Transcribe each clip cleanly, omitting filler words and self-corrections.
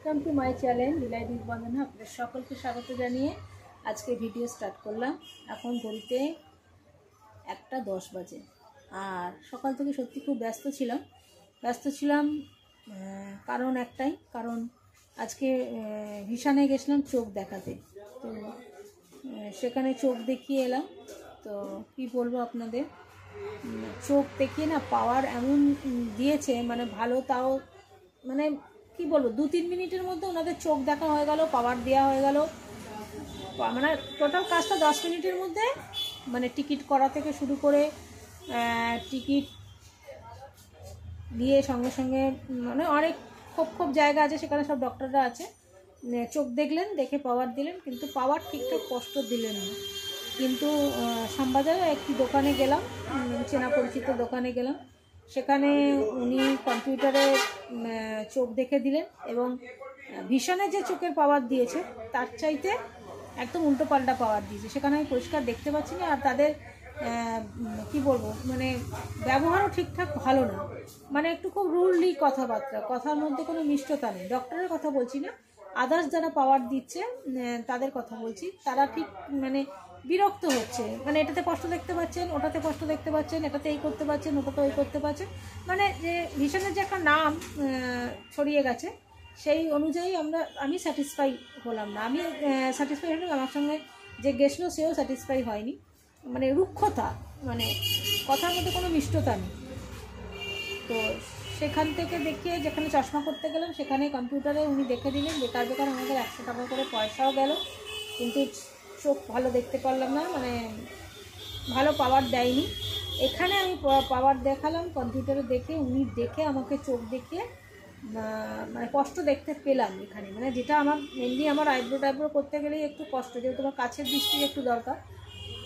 Welcome to my channel লীলাই বন্দনা। আপনাদের সকলকে স্বাগত জানিয়ে আজকে ভিডিও স্টার্ট করলাম। এখন ঘড়িতে 1:10 বাজে। আর সকাল থেকে সত্যি খুব ব্যস্ত ছিলাম কারণ একটাই, কারণ আজকে ভিশানে গেছিলাম চোখ দেখাতে। তো সেখানে চোখ দেখিয়ে এলাম। তো কি বলবো আপনাদের, চোখ দেখিয়ে না পাওয়ার এমন দিয়েছে, মানে ভালো, তাও মানে কি বলবো 2-3 মিনিটের মধ্যে ওনাদের চোখ দেখা হয়ে গেল, পাওয়ার দেওয়া হয়ে গেল। মানে টোটাল কাজটা 10 মিনিটের মধ্যে, মানে টিকিট করা থেকে শুরু করে টিকিট দিয়ে সঙ্গে সঙ্গে মানে অনেক খুব জায়গা আছে, সেখানে সব ডক্টররা আছে। চোখ দেখলেন, দেখে পাওয়ার দিলেন, কিন্তু পাওয়ার ঠিকঠাক কষ্ট দিলেন না। কিন্তু শ্যামবাজারে একটি দোকানে গেলাম, চেনা পরিচিত দোকানে গেলাম। সেখানে উনি কম্পিউটারে চোখ দেখে দিলেন এবং ভিশনে যে চোখের পাওয়ার দিয়েছে তার চাইতে একদম উল্টো পাল্টা পাওয়ার দিয়েছে। সেখানে আমি পরিষ্কার দেখতে পাচ্ছি না। আর তাদের কি বলবো, মানে ব্যবহারও ঠিকঠাক ভালো না, মানে একটু খুব রুডলি কথাবার্তা, কথার মধ্যে কোনো মিষ্টতা নেই। ডক্টরের কথা বলছি না, আদার্স যারা পাওয়ার দিচ্ছে তাদের কথা বলছি। তারা ঠিক মানে বিরক্ত হচ্ছে, মানে এটাতে কষ্ট দেখতে পাচ্ছেন, ওটাতে কষ্ট দেখতে পাচ্ছেন, এটাতে এই করতে পারছেন, ওটাতে ওই করতে পারছেন, মানে যে ভিশনের যে একটা নাম ছড়িয়ে গেছে সেই অনুযায়ী আমি স্যাটিসফাই হলাম না। আমি স্যাটিসফাই হলাম, আমার সঙ্গে যে গেছিলো সেও স্যাটিসফাই হয়নি। মানে রুক্ষতা, মানে কথার মধ্যে কোনো মিষ্টতা নেই। তো সেখান থেকে দেখিয়ে যেখানে চশমা করতে গেলাম সেখানে কম্পিউটারে উনি দেখে দিলেন। বেকার আমাদের 100 টাকা করে পয়সাও গেল, কিন্তু চোখ ভালো দেখতে পারলাম না, মানে ভালো পাওয়ার দেয়নি। এখানে আমি পাওয়ার দেখালাম কম্পিউটারে দেখে, উনি দেখে আমাকে চোখ দেখিয়ে মানে কষ্ট দেখতে পেলাম এখানে। মানে যেটা আমার মেনলি আমার আইব্রো করতে গেলেই একটু কষ্ট, যেহেতু আমার কাছের দৃষ্টির একটু দরকার।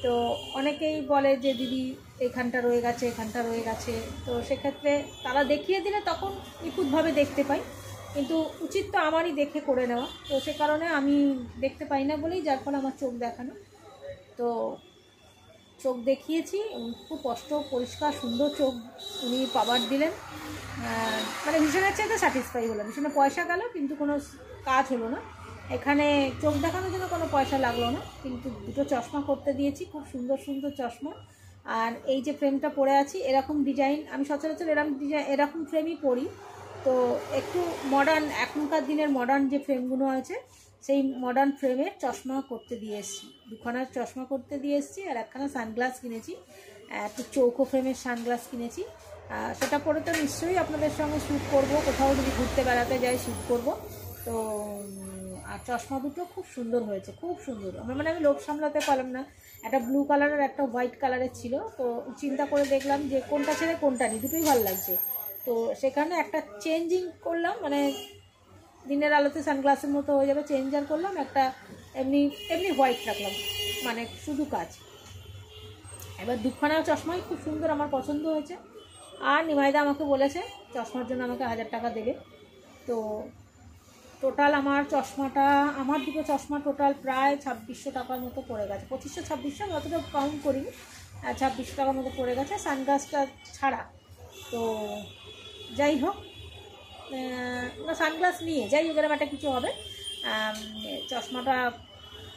তো অনেকেই বলে যে দিদি এখানটা রয়ে গেছে, তো সেক্ষেত্রে তারা দেখিয়ে দিলে তখন নিখুঁতভাবে দেখতে পাই, কিন্তু উচিত তো আমারই দেখে করে নেওয়া। তো সে কারণে আমি দেখতে পাই না বলেই যার ফলে আমার চোখ দেখানো। তো চোখ দেখিয়েছি, খুব কষ্ট, পরিষ্কার সুন্দর চোখ উনি পাওয়ার দিলেন। মানে ভীষণের চাইতে স্যাটিসফাই হলাম। ভীষণে পয়সা গেল কিন্তু কোনো কাজ হলো না। এখানে চোখ দেখানোর জন্য কোনো পয়সা লাগলো না, কিন্তু দুটো চশমা করতে দিয়েছি, খুব সুন্দর সুন্দর চশমা। আর এই যে ফ্রেমটা পরে আছি, এরকম ডিজাইন আমি সচরাচর এরকম ফ্রেমই পরি। তো একটু মডার্ন, এখনকার দিনের মডার্ন যে ফ্রেমগুলো আছে সেই মডার্ন ফ্রেমের চশমা করতে দিয়ে এসেছি। 2খানা চশমা করতে দিয়ে এসেছি, আর 1খানা সানগ্লাস কিনেছি, একটু চৌকো ফ্রেমের সানগ্লাস কিনেছি। সেটা পরে তো নিশ্চয়ই আপনাদের সঙ্গে শ্যুট করব, কোথাও যদি ঘুরতে বেড়াতে যাই শ্যুট করব। তো আর চশমা দুটো খুব সুন্দর হয়েছে, খুব সুন্দর। মানে আমি লোভ সামলাতে পারলাম না। একটা ব্লু কালারের, একটা হোয়াইট কালারের ছিল। তো চিন্তা করে দেখলাম যে কোনটা ছেড়ে কোনটা নিই, দুটোই ভালো লাগছে। তো সেখানে একটা চেঞ্জিং করলাম, মানে দিনের আলোতে সানগ্লাসের মতো হয়ে যাবে, চেঞ্জার করলাম। একটা এমনি হোয়াইট রাখলাম, মানে শুধু কাজ। এবার 2খানা চশমাই খুব সুন্দর, আমার পছন্দ হয়েছে। আর নিমাইদা আমাকে বলেছে চশমার জন্য আমাকে 1000 টাকা দেবে। তো টোটাল আমার দুটো চশমা টোটাল প্রায় 2600 টাকার মতো পড়ে গেছে। 2500-2600 আমি অতটা কাউন্ট করিনি, 2600 টাকার মতো পড়ে গেছে সানগ্লাসটা ছাড়া। তো যাই হোক, সানগ্লাস নিয়ে যাই হোক, এরকম একটা কিছু হবে। চশমাটা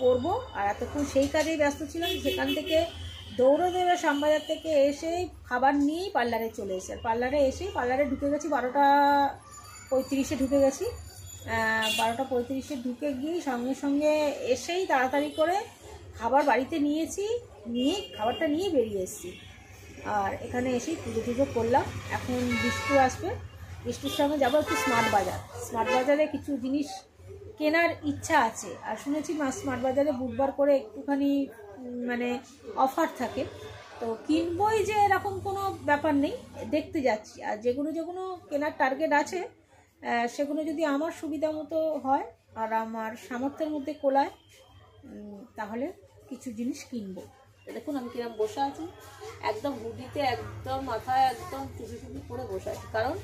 পরবো। আর এতক্ষণ সেই কাজেই ব্যস্ত ছিলাম। সেখান থেকে দৌড়ে শ্যামবাজার থেকে এসেই খাবার নিয়েই পার্লারে চলে এসে, পার্লারে ঢুকে গেছি 12:35 ঢুকে গেছি। 12:35 ঢুকে গিয়ে সঙ্গে সঙ্গে এসেই তাড়াতাড়ি করে খাবার বাড়িতে নিয়ে খাবারটা নিয়ে বেরিয়ে এসেছি। আর এখানে এসেই পুজো করলাম। এখন বৃষ্টি আসবে, বৃষ্টির সঙ্গে যাবো একটু স্মার্ট বাজারে কিছু জিনিস কেনার ইচ্ছা আছে। আর শুনেছি স্মার্ট বাজারে বুধবার করে একটুখানি মানে অফার থাকে। তো কিনবই যে এরকম কোনো ব্যাপার নেই, দেখতে যাচ্ছি। আর যেগুলো কেনার টার্গেট আছে সেগুলো যদি আমার সুবিধা মতো হয় আর আমার সামর্থ্যের মধ্যে কোলায়, তাহলে কিছু জিনিস কিনবো। দেখুন আমি কিরম বসে আছি, একদম হুডিতে, একদম মাথায় একদম টুপি করে বসে আছি। কারণ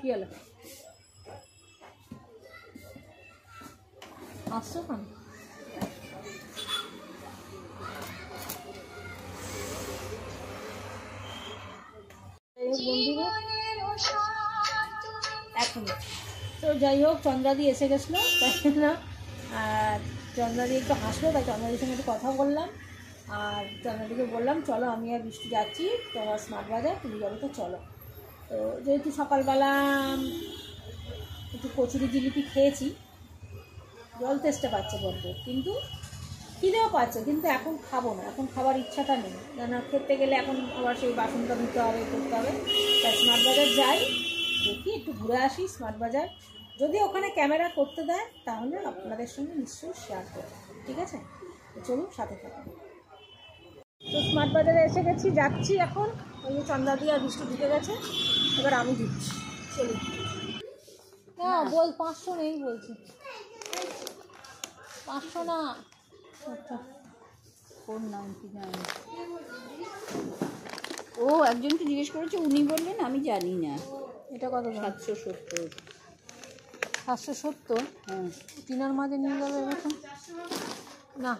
কি হলো, আসছো কেন? যাই হোক, চন্দ্রাদি এসে গেছিলো, তাই না চন্দ্রাদি একটু হাসলো, তাই চন্দ্রাদির সঙ্গে একটু কথা বললাম। আর চন্দ্রাদিকে বললাম চলো আমি আর বৃষ্টি যাচ্ছি তোমার স্মার্ট বাজার, তুমি যাবে তো চলো। তো যেহেতু সকালবেলা একটু কচুরি জিলিপি খেয়েছি, জল তেষ্টা পাচ্ছে বড্ড, কিন্তু খিদেও পাচ্ছে, কিন্তু এখন খাবো না, এখন খাবার ইচ্ছাটা নেই, কেন খেতে গেলে এখন আবার সেই বাসনটা ধুতে হবে, করতে হবে। তাই স্মার্ট বাজার যাই, দেখি একটু ঘুরে আসি স্মার্ট বাজার, যদি ওখানে ক্যামেরা করতে দেয় তাহলে আপনাদের সঙ্গে নিশ্চয়ই শেয়ার করব, ঠিক আছে? তো চলুন সাথে থাকুন। তো স্মার্ট বাজারে এসে গেছি, যাচ্ছি এখন। ওই যে চন্দ্রাদি আর বৃষ্টি ঢুকে গেছে, এবার আমি দিচ্ছি, চলুন। না বল, 500 নেই বলছি, 500 না। আচ্ছা, 499। ও একজনকে জিজ্ঞেস করেছে, উনি বললেন আমি জানি না। এটা কত? 770। 770? হ্যাঁ। তিনার মাঝে নিয়ে গেল এরকম না।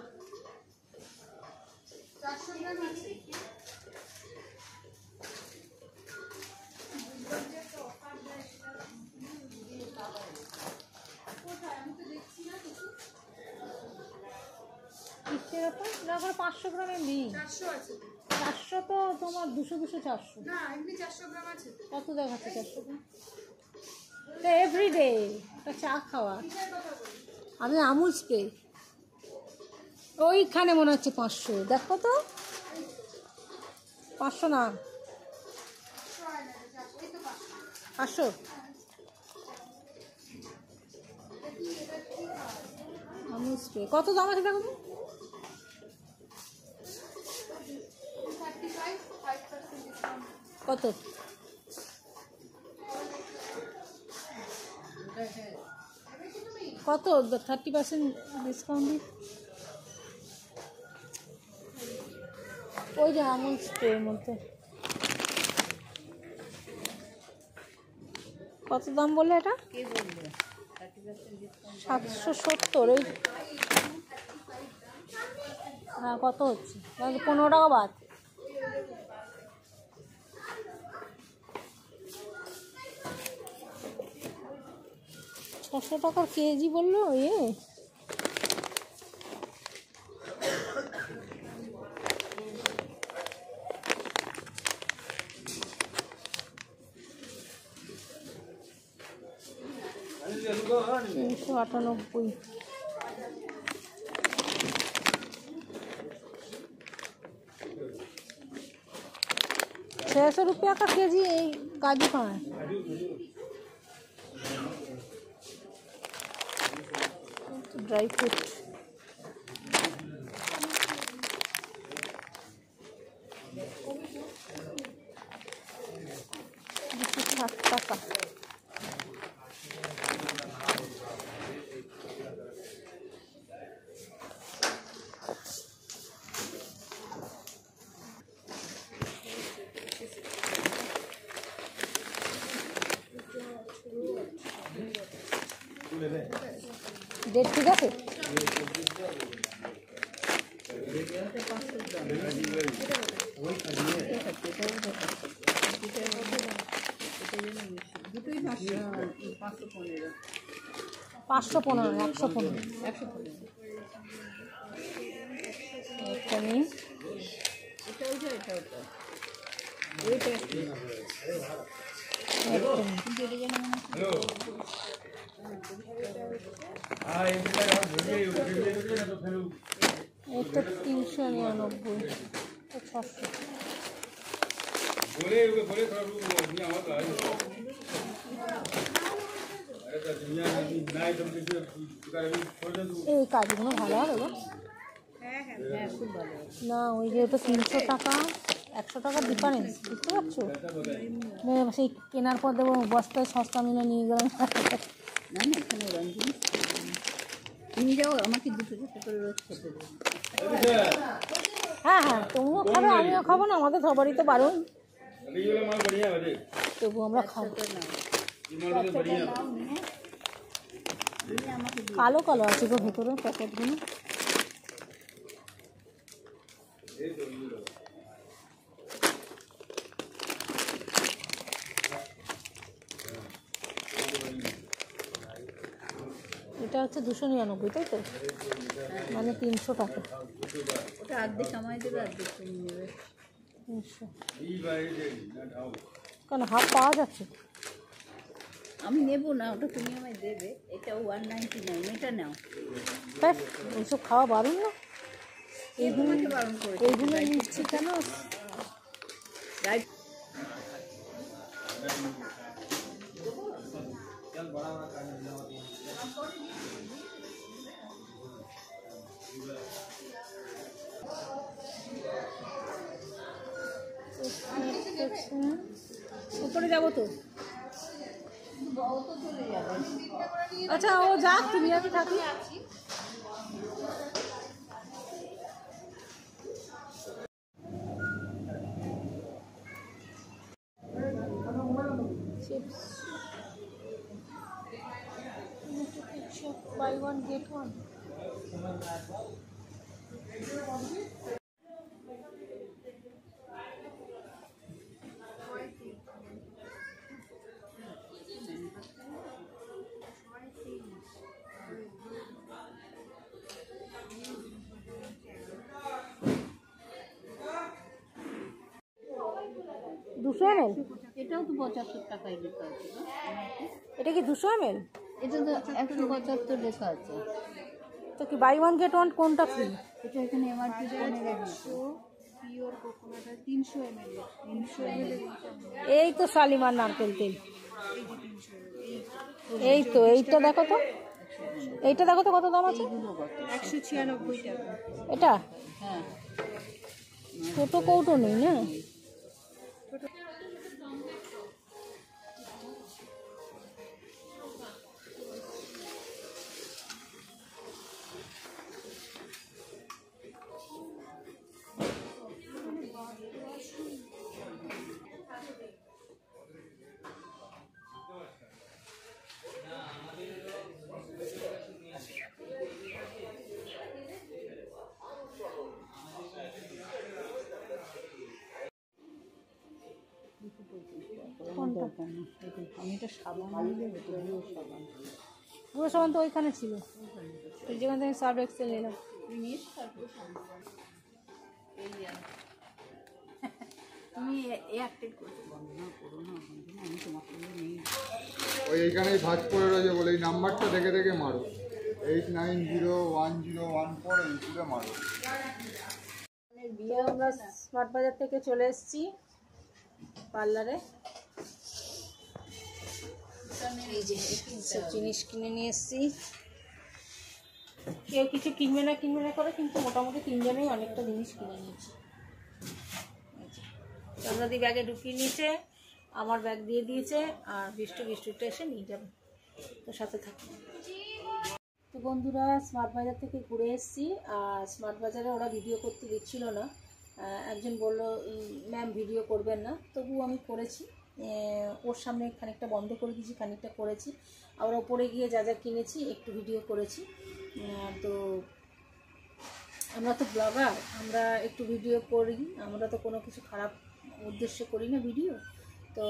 কিসের ব্যাপার? না, 500 গ্রামের নেই। 400 তো তোমার 200 400 না, এমনি 400 গ্রাম আছে। কত দেখাচ্ছে 400 গ্রাম? তো এভরিডে একটা চা খাওয়া। আমি আমুল স্প্রে ওইখানে মনে হচ্ছে 500, দেখো তো। 500 না, 500। আমুল স্প্রে কত দাম আছে দেখো তো। 35% ডিসকাউন্ট। কত? কত 30% ডিসকাউন্ট? ওই যে আমুল স্প্রের মধ্যে কত দাম বললে এটা? কে বললো 30% ডিসকাউন্ট? 770। ওই হ্যাঁ, কত হচ্ছে? 15 টাকা বাদ। $600 কেজি বললো এ। $398। 600 रुपया का केजी काजू कहाँ है? ड्राई फ्रूट 260 টাকা। ডেট ঠিক আছে? দুটোই 515। 515, 115। 115। এটা নিন। এটা ওইটা, এটা ওটা, ওইটা কিন্তু এটা যেন মনে হচ্ছে এটা 399, 600। এই কাজগুলো ভালো হবে গো। হ্যাঁ, খুব ভালো। না ওই যে ওটা 300 টাকা, 100 টাকার ডিফারেন্স, বুঝতে পারছো? সেই কেনার পর দেবো বস্তায় সস্তা মিলে নিয়ে গেলাম। না না, এখানে রঞ্জিনী তুমি যাও, আমাকে দুটো করে রোজ খেতে দেবে। হ্যাঁ হ্যাঁ, তুমিও খাবে আমিও খাবো না, আমাদের সবারই তো বারণ, তবু আমরা খাবো। কালো কালো আছে গো ভেতরে প্যাকেটগুলো। এটা হচ্ছে 299, তাই তো? মানে 300 টাকা। ওটা অর্ধেক আমায় দেবে, অর্ধেক তুমি নেবে। 300 কেন, হাফ পাওয়া যাচ্ছে? আমি নেবো না, ওটা তুমি আমায় দেবে। এটা 199, এটা নাও। তাই এইসব খাওয়া বারণ না? এইগুলো তোমাকে বারণ করেছে। এইগুলো নিচ্ছি কেন? রাইট। উপরে যাবো তো। ও তো চলে যাবে। আচ্ছা ও যাক, তুমি আমি থাকি। Buy one get one. দুশো ml? এটাও তো 75 টাকায় লেখা আছে। এটা কি 200 ml? এটা তো 175 লেখা আছে। তো কি বাই ওয়ান গেট ওয়ান কোনটা ফ্রি? এটা এখানে MRP 15 pure coconut 300 ml 300 ml এই তো শালিমার নারকেল তেল। এই তো এইটা দেখো তো, এইটা দেখো তো কত দাম আছে? 196 টাকা। এটা হ্যাঁ, ছোট কৌটো নেই না? আমি এটা সাবান নিলে গুঁড়ো সাবান। পুরো সাবান তো ওইখানে ছিল, ওই যেখান থেকে সার্ফ এক্সেল নিলাম। তুমি এয়ারটেল করতে বন্ধ না করো না, আমি তোমার সঙ্গে নেই। ওই এইখানেই ভাঁজ পড়ে রয়েছে বলে এই নাম্বারটা দেখে দেখে মারো, 890101 এই তুলে মারো। আমরা স্মার্ট বাজার থেকে চলে এসেছি পার্লারে। এই যে সব জিনিস কিনে নিয়ে এসেছি। কেউ কিছু কিনবে না করে, কিন্তু মোটামুটি তিনজনেই অনেকটা জিনিস কিনে নিয়েছি। চন্দ্রাদি ব্যাগে ঢুকিয়ে নিয়েছে, আমার ব্যাগ দিয়ে দিয়েছে, আর বিষ্টুটা এসে নিয়ে যাবে। তো সাথে থাকি। তো বন্ধুরা, স্মার্ট বাজার থেকে ঘুরে এসেছি। আর স্মার্ট বাজারে ওরা ভিডিও করতে দিচ্ছিল না। একজন বলল ম্যাম ভিডিও করবেন না, তবুও আমি করেছি। ওর সামনে খানিকটা বন্ধ করে দিয়েছি, খানিকটা করেছি। আবার ওপরে গিয়ে যা যা কিনেছি একটু ভিডিও করেছি। তো আমরা তো ব্লগার, আমরা একটু ভিডিও করি, আমরা তো কোনো কিছু খারাপ উদ্দেশ্যে করি না ভিডিও। তো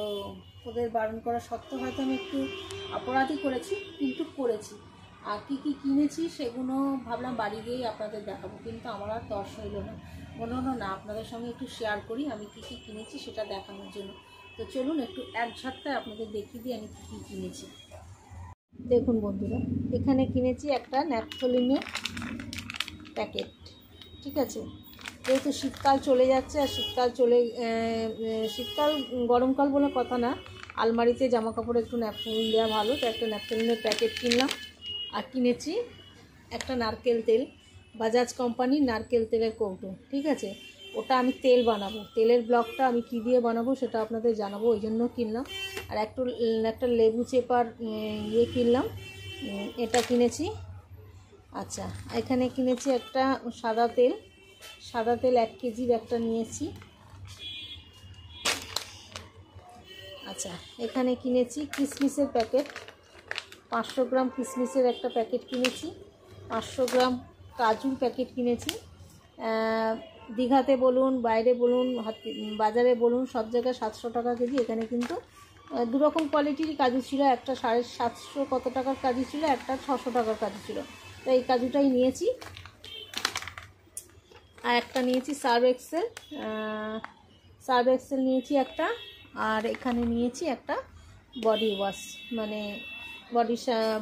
ওদের বারণ করা সত্ত্বেও হয়তো আমি একটু অপরাধই করেছি, কিন্তু করেছি। আর কী কী কিনেছি সেগুলো ভাবলাম বাড়ি গিয়েই আপনাদের দেখাবো, কিন্তু আমার আর তর্স হইল না। বললো না, আপনাদের সঙ্গে একটু শেয়ার করি আমি কী কী কিনেছি সেটা দেখানোর জন্য। তো চলুন একটু এক ঝটকায় আপনাদের দেখিয়ে দিই আমি কী কী কিনেছি। দেখুন বন্ধুরা, এখানে কিনেছি একটা ন্যাপথলিনের প্যাকেট। ঠিক আছে, যেহেতু শীতকাল চলে যাচ্ছে, আর শীতকাল গরমকাল বলে কথা না, আলমারিতে জামা কাপড়ে একটু ন্যাপথলিন দেওয়া ভালো। তো একটা ন্যাপথলিনের প্যাকেট কিনলাম। আর কিনেছি একটা নারকেল তেল, বাজাজ কোম্পানির নারকেল তেলের কৌটো। ঠিক আছে, ওটা আমি তেল বানাবো, তেলের ব্লগটা আমি কী দিয়ে বানাবো সেটা আপনাদের জানাবো, ওই জন্য কিনলাম। আর একটা লেবু চেপার কিনলাম, এটা কিনেছি। আচ্ছা, এখানে কিনেছি একটা সাদা তেল 1 কেজির একটা নিয়েছি। আচ্ছা, এখানে কিনেছি কিশমিশের প্যাকেট, 500 গ্রাম কিশমিশের একটা প্যাকেট কিনেছি। 500 গ্রাম কাজুর প্যাকেট কিনেছি। দীঘাতে বলুন, বাইরে বলুন, বাজারে বলুন, সব জায়গায় 700 টাকা কেজি। এখানে কিন্তু দু রকম কোয়ালিটিরই কাজু ছিল, একটা 750 কত টাকার কাজু ছিল, একটা 600 টাকার কাজু ছিল। তো এই কাজুটাই নিয়েছি। আর একটা নিয়েছি সার্ফ এক্সেল নিয়েছি একটা। আর এখানে নিয়েছি একটা বডি ওয়াশ, মানে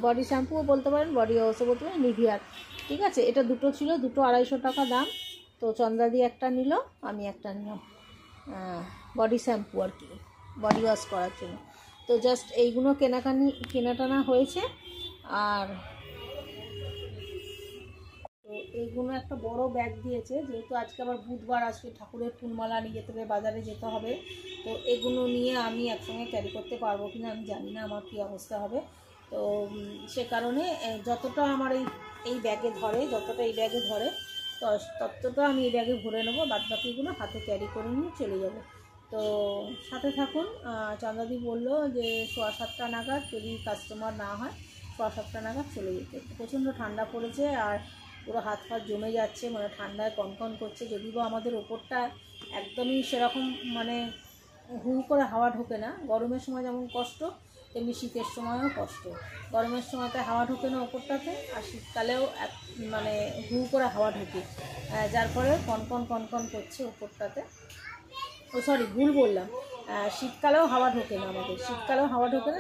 বডি শ্যাম্পুও বলতে পারেন, বডি ওয়াশও বলতে পারেন, নিভিয়ার। ঠিক আছে, এটা দুটো ছিল, দুটো 250 টাকা দাম। তো চন্দ্রাদি একটা নিল, আমি একটা নিলাম বডি শ্যাম্পু আর কি, বডি ওয়াশ করার জন্য। তো জাস্ট এইগুলো কেনাটানা হয়েছে। আর তো এইগুলো একটা বড় ব্যাগ দিয়েছে, যেহেতু আজকে আবার বুধবার, আজকে ঠাকুরের ফুলমালা নিয়ে যেতে হবে, বাজারে যেতে হবে। তো এগুলো নিয়ে আমি একসঙ্গে ক্যারি করতে পারবো কিনা আমি জানি না, আমার কী অবস্থা হবে। তো সে কারণে যতটা আমার এই ব্যাগে ধরে, তো ততটা আমি এই ব্যাগে ভরে নেবো, বাদবাকিগুলো হাতে ক্যারি করে নিয়ে চলে যাব। তো সাথে থাকুন। চন্দ্রাদি বললো যে 7:15 নাগাদ, যদি কাস্টমার না হয় 7:15 নাগাদ চলে যেতে। প্রচণ্ড ঠান্ডা পড়েছে, আর পুরো হাত ফাত জমে যাচ্ছে, মানে ঠান্ডায় কনকন করছে। যদি বা আমাদের ওপরটা একদমই সেরকম মানে হু করে হাওয়া ঢোকে না, গরমের সময় যেমন কষ্ট তেমনি শীতের সময়ও কষ্ট। গরমের সময়তে হাওয়া ঢোকে না ওপরটাতে, আর শীতকালেও মানে হু করে হাওয়া ঢোকে, যার ফলে কনকন করছে ওপরটাতে। সরি, ভুল বললাম, শীতকালেও হাওয়া ঢোকে না আমাদের,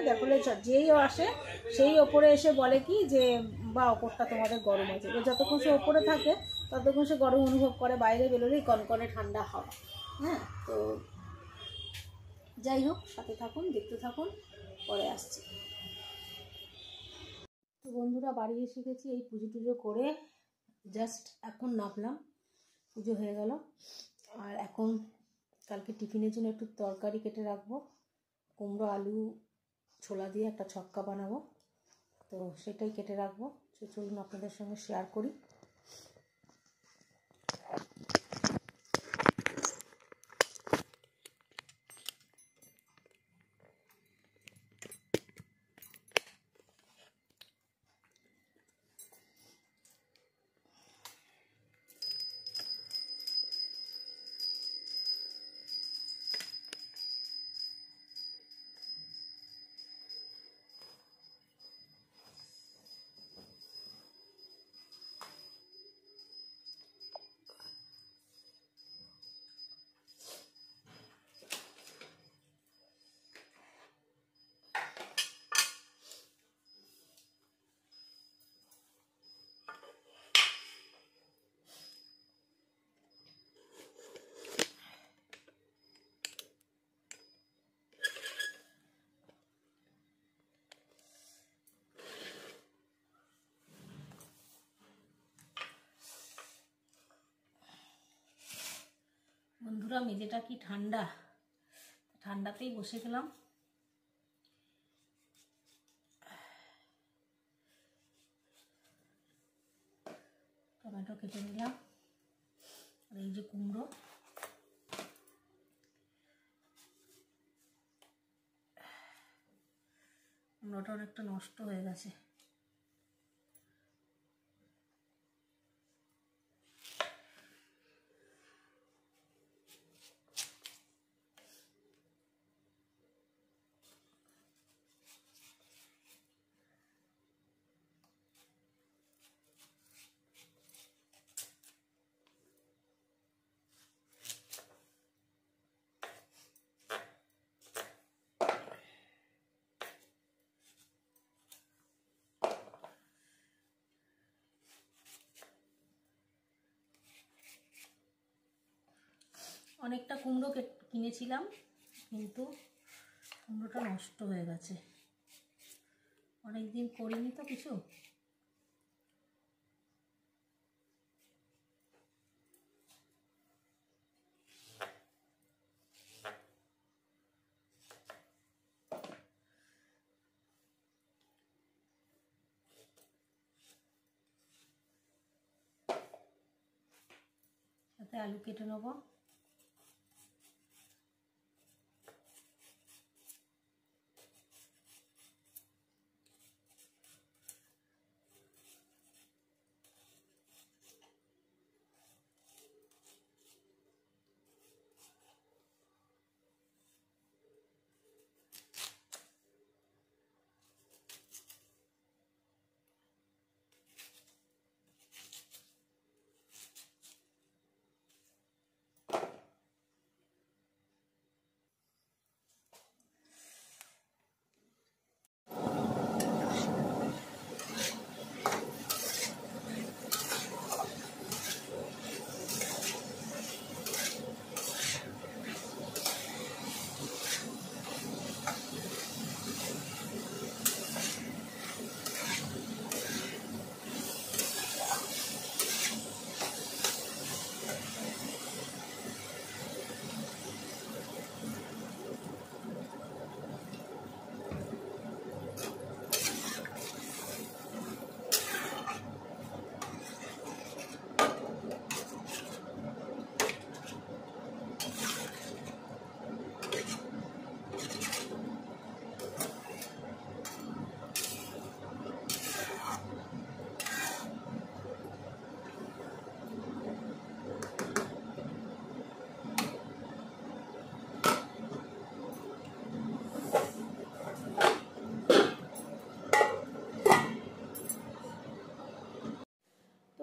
যার ফলে যেই আসে সেই ওপরে এসে বলে কি যে বা ওপরটা তোমাদের গরম আছে। যতক্ষণ সে ওপরে থাকে ততক্ষণ সে গরম অনুভব করে, বাইরে বেরোলেই কনকনে ঠান্ডা হাওয়া। হ্যাঁ, তো যাই হোক, সাথে থাকুন, দেখতে থাকুন, পরে আসছি। তো বন্ধুরা, বাড়ি এসে গেছি, এই পুজো করে জাস্ট এখন নামলাম, পুজো হয়ে গেল। আর এখন কালকে টিফিনের জন্য একটু তরকারি কেটে রাখবো, কুমড়ো আলু ছোলা দিয়ে একটা ছক্কা বানাবো, তো সেটাই কেটে রাখবো। চলুন আপনাদের সঙ্গে শেয়ার করি। বন্ধুরা, মেঝেটা কি ঠান্ডাতেই বসে গেলাম। টমেটো কেটে নিলাম, আর এই যে কুমড়োটা অনেকটা নষ্ট হয়ে গেছে। অনেকটা কুমড়ো কিনেছিলাম, কিন্তু কুমড়োটা নষ্ট হয়ে গেছে, অনেক দিন করিনি তো কিছু। সাথে আলু কেটে নেবো।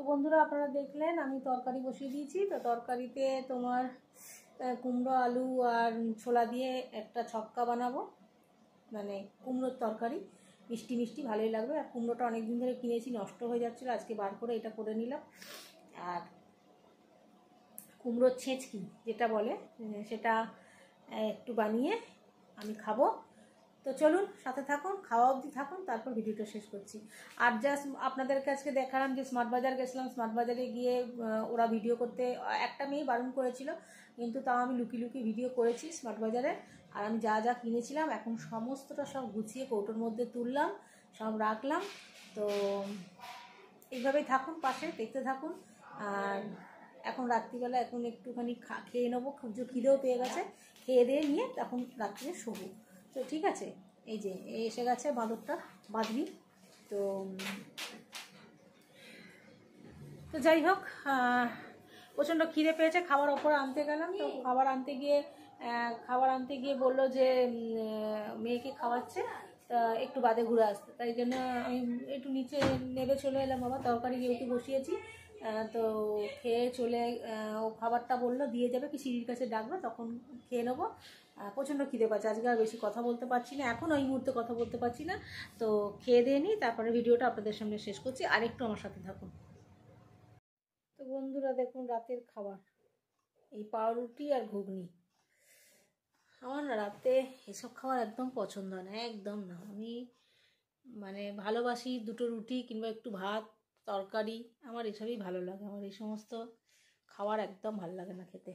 বন্ধুরা আপনারা দেখলেন আমি তরকারি বসিয়ে দিয়েছি। তো তরকারিতে তোমার কুমড়ো আলু আর ছোলা দিয়ে একটা ছক্কা বানাবো, মানে কুমড়োর তরকারি, মিষ্টি মিষ্টি ভালোই লাগবে। আর কুমড়োটা অনেক দিন ধরে কিনেছি, নষ্ট হয়ে যাচ্ছিলো, আজকে বার করে এটা করে নিলাম। আর কুমড়োর ছেঁচকি যেটা বলে সেটা একটু বানিয়ে আমি খাবো। তো চলুন সাথে থাকুন, খাওয়া অবধি থাকুন, তারপর ভিডিওটা শেষ করছি। আর জাস্ট আপনাদেরকে আজকে দেখালাম যে স্মার্ট বাজার গেছিলাম, স্মার্ট বাজারে গিয়ে ওরা ভিডিও করতে, একটা মেয়ে বারণ করেছিল, কিন্তু তাও আমি লুকিয়ে লুকিয়ে ভিডিও করেছি স্মার্ট বাজারে। আর আমি যা যা কিনেছিলাম এখন সমস্তটা সব গুছিয়ে কৌটোর মধ্যে তুললাম, সব রাখলাম। তো এইভাবেই থাকুন, পাশে দেখতে থাকুন। আর এখন রাত্রিবেলা এখন একটুখানি খেয়ে নেবো, খুব জোর খিদেও পেয়ে গেছে, খেয়ে দিয়ে নিয়ে তখন রাত্রিরে শোবো। তো ঠিক আছে, এই যে এসে গেছে বাঁদরটা, বাঁধবি। তো তো যাই হোক, প্রচণ্ড খিদে পেয়েছে, খাবার ওপরে আনতে গেলাম। তো খাবার আনতে গিয়ে বললো যে মেয়েকে খাওয়াচ্ছে, তা একটু বাদে ঘুরে আসতে, তাই জন্য আমি একটু নিচে নেবে চলে এলাম। বাবা তরকারি যেহেতু বসিয়েছি, তো খেয়ে চলে, ও খাবারটা বললো দিয়ে যাবে, কি সিঁড়ির কাছে ডাকবে, তখন খেয়ে নেবো। প্রচণ্ড খিদে পাচ্ছে, আজকে আর বেশি কথা বলতে পারছি না, এখন ওই মুহূর্তে কথা বলতে পারছি না। তো খেয়ে দিয়ে নিই, তারপরে ভিডিওটা আপনাদের সামনে শেষ করছি। আর একটু আমার সাথে থাকুন। তো বন্ধুরা দেখুন রাতের খাবার, এই পাউরুটি আর ঘুগনি। আমার না রাতে এসব খাবার একদম পছন্দ হয় না, একদম না। আমি মানে ভালোবাসি দুটো রুটি কিংবা একটু ভাত তরকারি, আমার এসবই ভালো লাগে। আমার এই সমস্ত খাবার একদম ভালো লাগে না খেতে।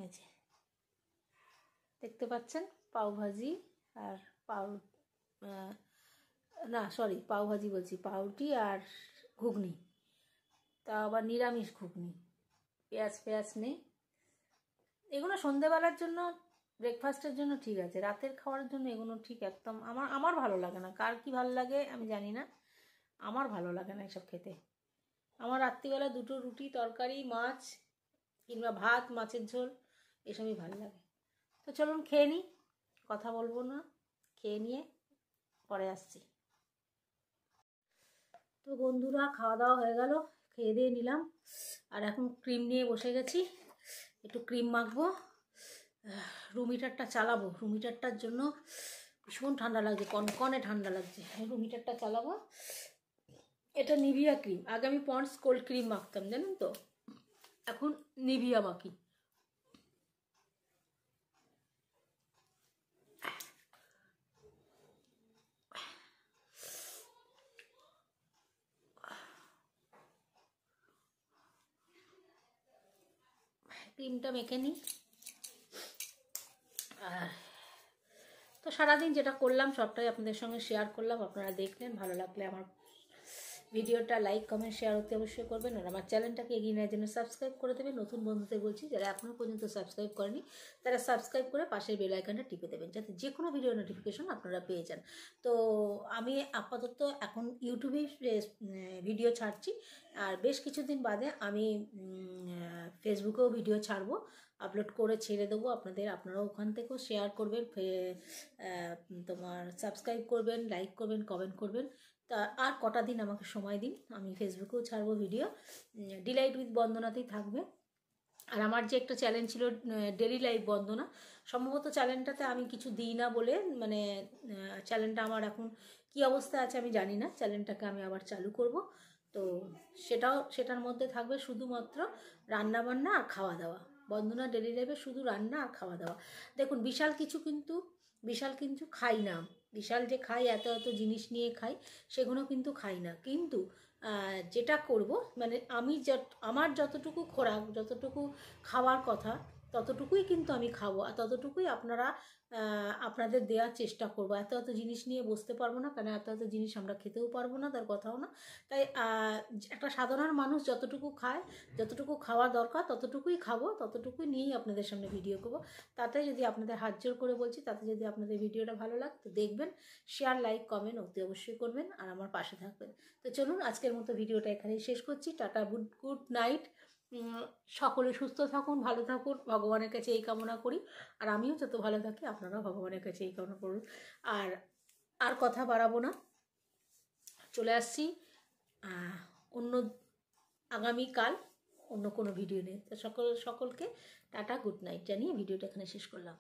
এই যে দেখতে পাচ্ছেন পাউভাজি আর পাউভাজি বলছি, পাউরুটি আর ঘুগনি, তা আবার নিরামিষ ঘুগনি, পেঁয়াজ নেই। এগুলো সন্ধেবেলার জন্য, ব্রেকফাস্টের জন্য ঠিক আছে, রাতের খাওয়ার জন্য এগুলো ঠিক একদম আমার ভালো লাগে না। কার কি ভালো লাগে আমি জানি না, আমার ভালো লাগে না এসব খেতে। আমার রাত্রিবেলা দুটো রুটি তরকারি, মাছ কিংবা ভাত, মাছের ঝোল, এসবই ভালো লাগে। তো চলুন খেয়ে নিই, কথা বলবো না, খেয়ে নিয়ে পরে আসছি। তো বন্ধুরা খাওয়া দাওয়া হয়ে গেল, খেয়ে দিয়ে নিলাম। আর এখন ক্রিম নিয়ে বসে গেছি, একটু ক্রিম মাখবো, রুম হিটারটা চালাবো। রুম হিটারটার জন্য ভীষণ ঠান্ডা লাগছে, কনকনে ঠান্ডা লাগছে, রুম হিটারটা চালাবো। এটা নিভিয়া ক্রিম, আগে আমি পন্ডস কোল্ড ক্রিম মাখতাম জানেন তো, এখন নিভিয়া মাখি। ক্রিমটা মেখে নিই। আর তো সারাদিন যেটা করলাম সবটাই আপনাদের সঙ্গে শেয়ার করলাম, আপনারা দেখলেন। ভালো লাগলে আমার ভিডিওটা লাইক কমেন্ট শেয়ার হতে অবশ্যই করবেন। আর আমার চ্যানেলটাকে এগিয়ে নেওয়ার জন্য সাবস্ক্রাইব করে দেবেন। নতুন বন্ধুদের বলছি, যারা এখনও পর্যন্ত সাবস্ক্রাইব করেনি তারা সাবস্ক্রাইব করে পাশের বেল আইকনটা টিপে দেবেন, যাতে যে কোনো ভিডিও নোটিফিকেশন আপনারা পেয়ে যান। তো আমি আপাতত এখন ইউটিউবেই ভিডিও ছাড়ছি, আর বেশ কিছুদিন বাদে আমি ফেসবুকেও ভিডিও ছাড়বো, আপলোড করে ছেড়ে দেবো আপনারা ওখান থেকেও শেয়ার করবেন, তোমার সাবস্ক্রাইব করবেন, লাইক করবেন, কমেন্ট করবেন। তা আর কটা দিন আমাকে সময় দিন, আমি ফেসবুকেও ছাড়বো ভিডিও, ডিলাইট উইথ বন্দনাতেই থাকবে। আর আমার যে একটা চ্যানেল ছিল ডেলি লাইফ বন্দনা, সম্ভবত চ্যানেলটাতে আমি কিছু দিই না বলে, মানে চ্যানেলটা আমার এখন কি অবস্থায় আছে আমি জানি না, চ্যানেলটাকে আমি আবার চালু করব। তো সেটার মধ্যে থাকবে শুধুমাত্র রান্নাবান্না আর খাওয়া দাওয়া। বন্দনা ডেলি লাইফে শুধু রান্না আর খাওয়া দাওয়া। দেখুন বিশাল কিন্তু খাই না, বিশাল যে খাই এত জিনিস নিয়ে খাই সেগুলো কিন্তু খাই না। কিন্তু যেটা করব, মানে আমার যতটুকু খোরাক, যতটুকু খাওয়ার কথা ততটুকুই কিন্তু আমি খাবো, আর ততটুকুই আপনাদের দেওয়ার চেষ্টা করবো। এত জিনিস নিয়ে বসতে পারবো না, কেন এত জিনিস আমরা খেতেও পারবো না, তার কথাও না। তাই একটা সাধারণ মানুষ যতটুকু খায়, যতটুকু খাওয়া দরকার ততটুকুই খাবো, ততটুকুই নিয়েই আপনাদের সামনে ভিডিও করবো। তাতে যদি আপনাদের হাত জোর করে বলছি, তাতে যদি আপনাদের ভিডিওটা ভালো লাগে তো দেখবেন, শেয়ার লাইক কমেন্ট অতি অবশ্যই করবেন, আর আমার পাশে থাকবেন। তো চলুন আজকের মতো ভিডিওটা এখানেই শেষ করছি। Tata, good night. সকলে সুস্থ থাকুন, ভালো থাকুন, ভগবানের কাছে এই কামনা করি। আর আমিও যত ভালো থাকি আপনারাও ভগবানের কাছে এই কামনা করুন। আর আর কথা বাড়াবো না, চলে আসছি অন্য আগামীকাল অন্য কোনো ভিডিও নিয়ে। তো সকলকে টাটা, গুড নাইট জানিয়ে ভিডিওটা এখানে শেষ করলাম।